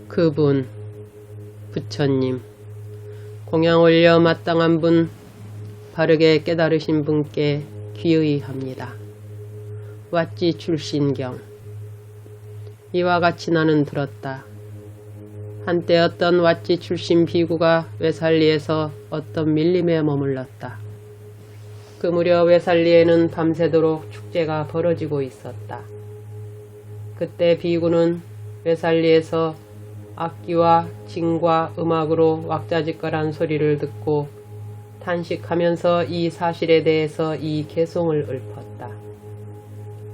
그분, 부처님, 공양 올려 마땅한 분, 바르게 깨달으신 분께 귀의합니다. 왓지 출신경. 이와 같이 나는 들었다. 한때 어떤 왓지 출신 비구가 외살리에서 어떤 밀림에 머물렀다. 그 무렵 외살리에는 밤새도록 축제가 벌어지고 있었다. 그때 비구는 외살리에서 악기와 징과 음악으로 왁자지껄한 소리를 듣고 탄식하면서 이 사실에 대해서 이 개송을 읊었다.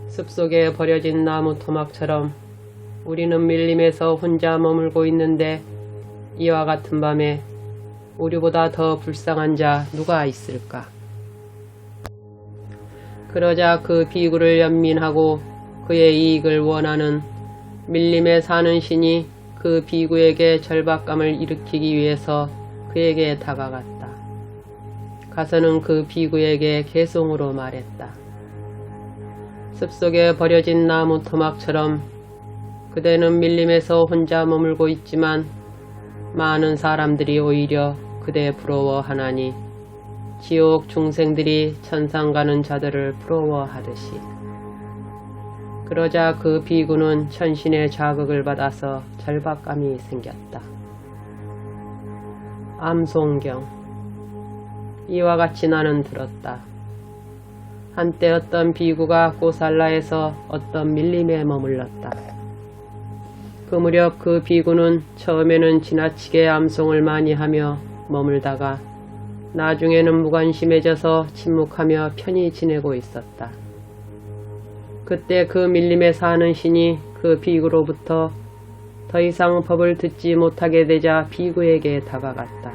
숲속에 버려진 나무 토막처럼 우리는 밀림에서 혼자 머물고 있는데 이와 같은 밤에 우리보다 더 불쌍한 자 누가 있을까? 그러자 그 비구를 연민하고 그의 이익을 원하는 밀림에 사는 신이 그 비구에게 절박감을 일으키기 위해서 그에게 다가갔다. 가서는 그 비구에게 개송으로 말했다. 숲속에 버려진 나무 토막처럼 그대는 밀림에서 혼자 머물고 있지만 많은 사람들이 오히려 그대 부러워하나니 지옥 중생들이 천상 가는 자들을 부러워하듯이. 그러자 그 비구는 천신의 자극을 받아서 절박감이 생겼다. 암송경. 이와 같이 나는 들었다. 한때 어떤 비구가 고살라에서 어떤 밀림에 머물렀다. 그 무렵 그 비구는 처음에는 지나치게 암송을 많이 하며 머물다가 나중에는 무관심해져서 침묵하며 편히 지내고 있었다. 그때 그 밀림에 사는 신이 그 비구로부터 더 이상 법을 듣지 못하게 되자 비구에게 다가갔다.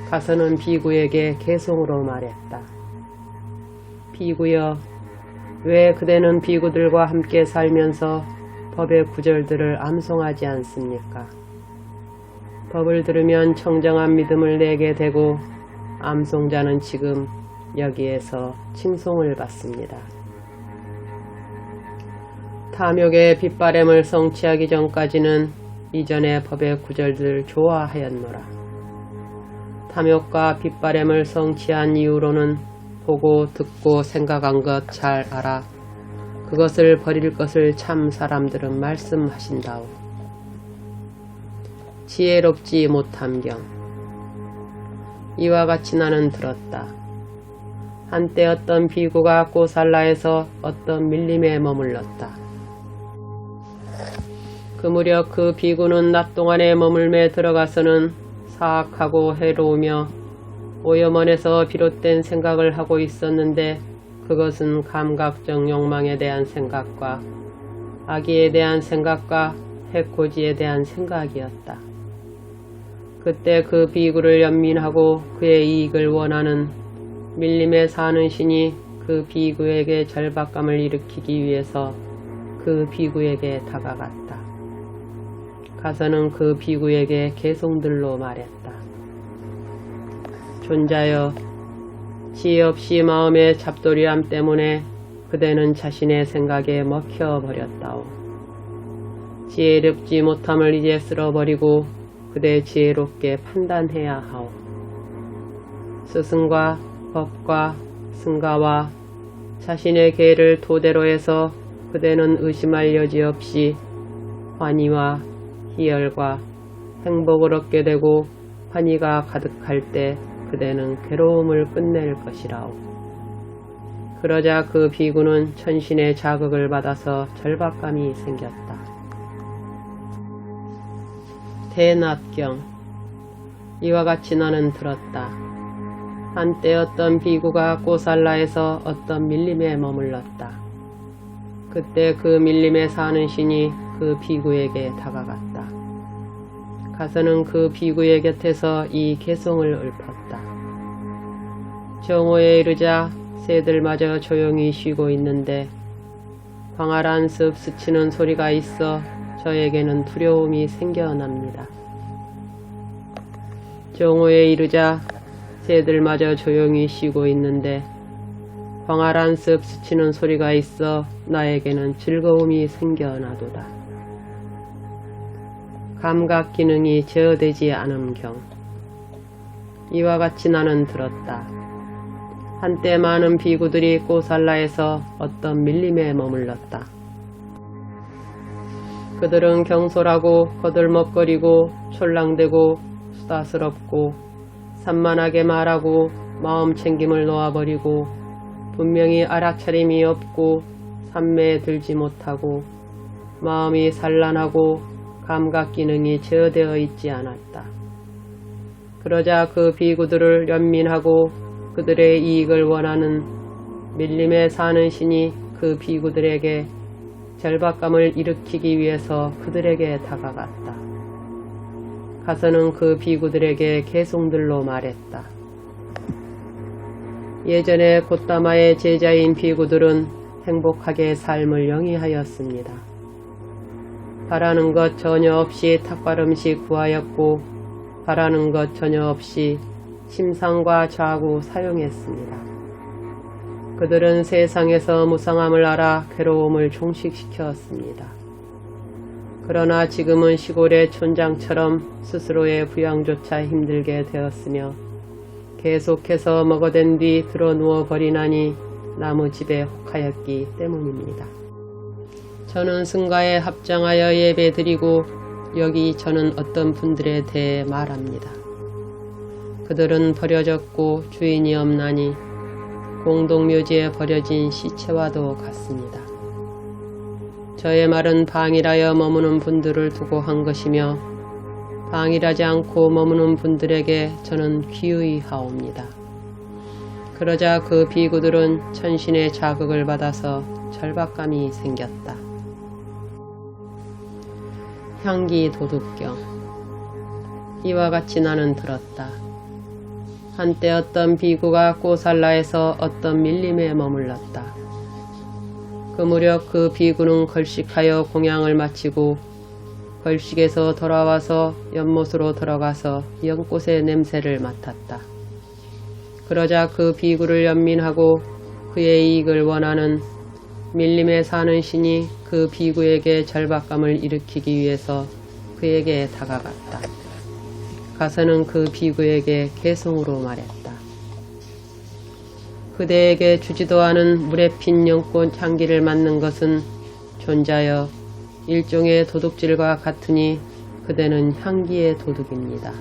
가서는 비구에게 개송으로 말했다. 비구여, 왜 그대는 비구들과 함께 살면서 법의 구절들을 암송하지 않습니까? 법을 들으면 청정한 믿음을 내게 되고 암송자는 지금 여기에서 칭송을 받습니다. 탐욕의 빗바램을 성취하기 전까지는 이전의 법의 구절들을 좋아하였노라. 탐욕과 빗바램을 성취한 이후로는 보고 듣고 생각한 것 잘 알아 그것을 버릴 것을 참 사람들은 말씀하신다오. 지혜롭지 못함경. 이와 같이 나는 들었다. 한때 어떤 비구가 고살라에서 어떤 밀림에 머물렀다. 그 무렵 그 비구는 낮 동안에 머물매 들어가서는 사악하고 해로우며 오염원에서 비롯된 생각을 하고 있었는데 그것은 감각적 욕망에 대한 생각과 악의에 대한 생각과 해코지에 대한 생각이었다. 그때 그 비구를 연민하고 그의 이익을 원하는 밀림에 사는 신이 그 비구에게 절박감을 일으키기 위해서 그 비구에게 다가갔다. 가서는 그 비구에게 개송들로 말했다. 존자여, 지혜 없이 마음의 잡돌이함 때문에 그대는 자신의 생각에 먹혀버렸다오. 지혜롭지 못함을 이제 쓸어버리고 그대 지혜롭게 판단해야 하오. 스승과 법과 승가와 자신의 계를 토대로 해서 그대는 의심할 여지 없이 환희와 희열과 행복을 얻게 되고 환희가 가득할 때 그대는 괴로움을 끝낼 것이라오. 그러자 그 비구는 천신의 자극을 받아서 절박감이 생겼다. 대낮경. 이와 같이 나는 들었다. 한때 어떤 비구가 고살라에서 어떤 밀림에 머물렀다. 그때 그 밀림에 사는 신이 그 비구에게 다가갔다. 가서는 그 비구의 곁에서 이 개송을 읊었다. 정오에 이르자 새들마저 조용히 쉬고 있는데 광활한 숲 스치는 소리가 있어 저에게는 두려움이 생겨납니다. 정오에 이르자 새들마저 조용히 쉬고 있는데 광활한 숲 스치는 소리가 있어 나에게는 즐거움이 생겨나도다. 감각 기능이 제어되지 않음경. 이와 같이 나는 들었다. 한때 많은 비구들이 꼬살라에서 어떤 밀림에 머물렀다. 그들은 경솔하고 거들먹거리고 촐랑대고 수다스럽고 산만하게 말하고 마음 챙김을 놓아버리고 분명히 알아차림이 없고 산매에 들지 못하고 마음이 산란하고 감각 기능이 제어되어 있지 않았다. 그러자 그 비구들을 연민하고 그들의 이익을 원하는 밀림에 사는 신이 그 비구들에게 절박감을 일으키기 위해서 그들에게 다가갔다. 가서는 그 비구들에게 개송들로 말했다. 예전에 곶다마의 제자인 비구들은 행복하게 삶을 영위하였습니다. 바라는 것 전혀 없이 탁발음식 구하였고 바라는 것 전혀 없이 심상과 좌구 사용했습니다. 그들은 세상에서 무상함을 알아 괴로움을 종식시켰습니다. 그러나 지금은 시골의 촌장처럼 스스로의 부양조차 힘들게 되었으며 계속해서 먹어댄 뒤 드러누워 버리나니 나무집에 혹하였기 때문입니다. 저는 승가에 합장하여 예배드리고 여기 저는 어떤 분들에 대해 말합니다. 그들은 버려졌고 주인이 없나니 공동묘지에 버려진 시체와도 같습니다. 저의 말은 방일하여 머무는 분들을 두고 한 것이며 방일하지 않고 머무는 분들에게 저는 귀의 하옵니다. 그러자 그 비구들은 천신의 자극을 받아서 절박감이 생겼다. 향기 도둑경. 이와 같이 나는 들었다. 한때 어떤 비구가 꼬살라에서 어떤 밀림에 머물렀다. 그 무렵 그 비구는 걸식하여 공양을 마치고 걸식에서 돌아와서 연못으로 들어가서 연꽃의 냄새를 맡았다. 그러자 그 비구를 연민하고 그의 이익을 원하는 밀림에 사는 신이 그 비구에게 절박감을 일으키기 위해서 그에게 다가갔다. 가서는 그 비구에게 개송으로 말했다. 그대에게 주지도 않은 물에 핀 연꽃 향기를 맡는 것은 존자여 일종의 도둑질과 같으니 그대는 향기의 도둑입니다.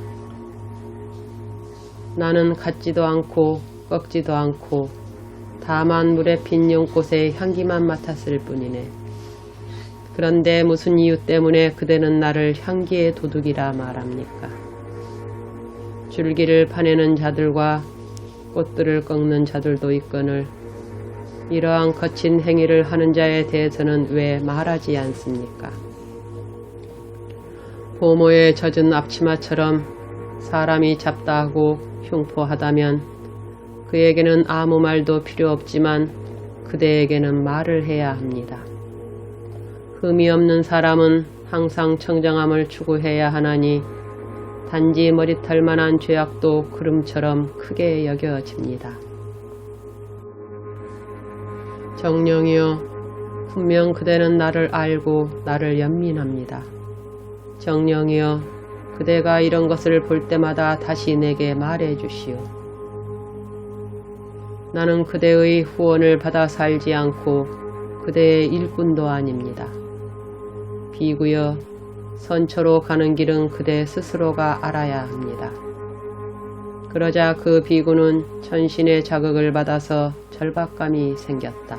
나는 갖지도 않고 꺾지도 않고 다만 물에 핀 연꽃의 향기만 맡았을 뿐이네. 그런데 무슨 이유 때문에 그대는 나를 향기의 도둑이라 말합니까? 줄기를 파내는 자들과 꽃들을 꺾는 자들도 있거늘 이러한 거친 행위를 하는 자에 대해서는 왜 말하지 않습니까? 보모에 젖은 앞치마처럼 사람이 잡다 하고 흉포하다면 그에게는 아무 말도 필요 없지만 그대에게는 말을 해야 합니다. 흠이 없는 사람은 항상 청정함을 추구해야 하나니 단지 머리털만한 죄악도 구름처럼 크게 여겨집니다. 정령이여, 분명 그대는 나를 알고 나를 연민합니다. 정령이여, 그대가 이런 것을 볼 때마다 다시 내게 말해 주시오. 나는 그대의 후원을 받아 살지 않고 그대의 일꾼도 아닙니다. 비구여, 선처로 가는 길은 그대 스스로가 알아야 합니다. 그러자 그 비구는 천신의 자극을 받아서 절박감이 생겼다.